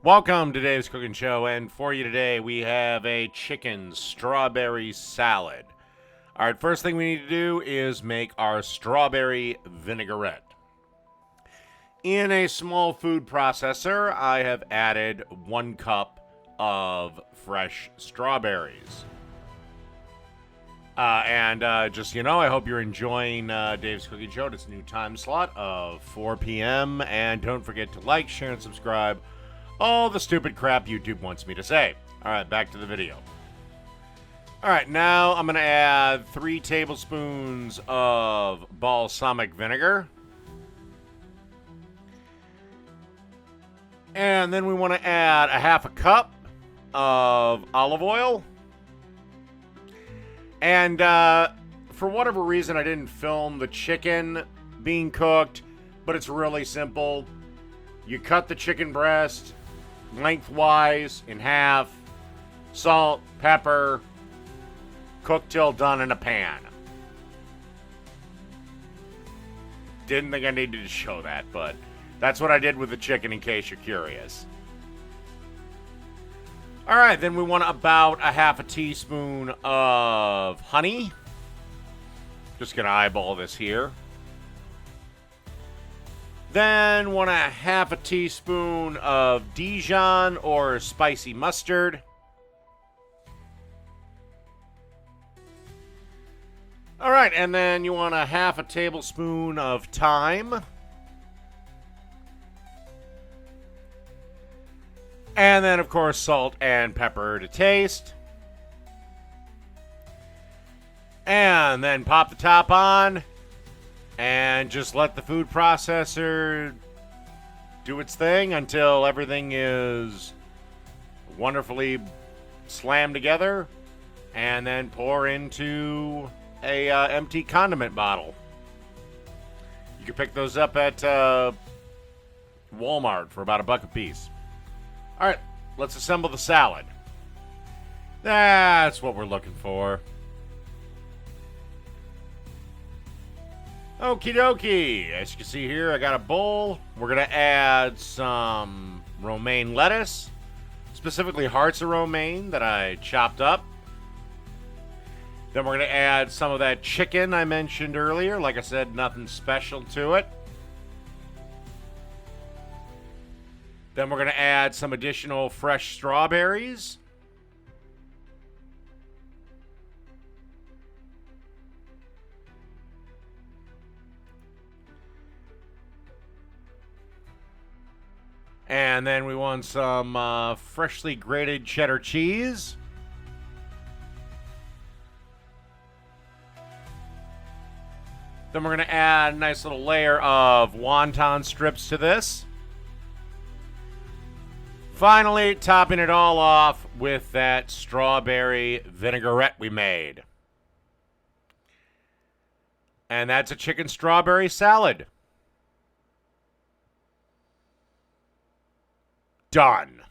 Welcome to Dave's Cooking Show, and for you today we have a chicken strawberry salad. All right, first thing we need to do is make our strawberry vinaigrette. In a small food processor, I have added 1 cup of fresh strawberries. Just, I hope you're enjoying Dave's Cooking Show. It's a new time slot of 4 p.m. And don't forget to like, share, and subscribe. All the stupid crap YouTube wants me to say. All right, back to the video. All right, now I'm going to add 3 tablespoons of balsamic vinegar. And then we want to add a 1/2 cup of olive oil. And for whatever reason, I didn't film the chicken being cooked, but it's really simple. You cut the chicken breast lengthwise in half, salt, pepper, cook till done in a pan. Didn't think I needed to show that, but that's what I did with the chicken in case you're curious. All right, then we want about a 1/2 teaspoon of honey. Just gonna eyeball this here. Then 1/2 teaspoon of Dijon or spicy mustard. All right, and then you want a 1/2 tablespoon of thyme. And then, of course, salt and pepper to taste. And then pop the top on. And just let the food processor do its thing until everything is wonderfully slammed together. And then pour into a empty condiment bottle. You can pick those up at Walmart for about $1 a piece. All right, let's assemble the salad. That's what we're looking for. Okie dokie. As you can see here, I got a bowl. We're going to add some romaine lettuce, specifically hearts of romaine that I chopped up. Then we're going to add some of that chicken I mentioned earlier. Like I said, nothing special to it. Then we're going to add some additional fresh strawberries. And then we want some freshly grated cheddar cheese. Then we're going to add a nice little layer of wonton strips to this. Finally, topping it all off with that strawberry vinaigrette we made. And that's a chicken strawberry salad. Done.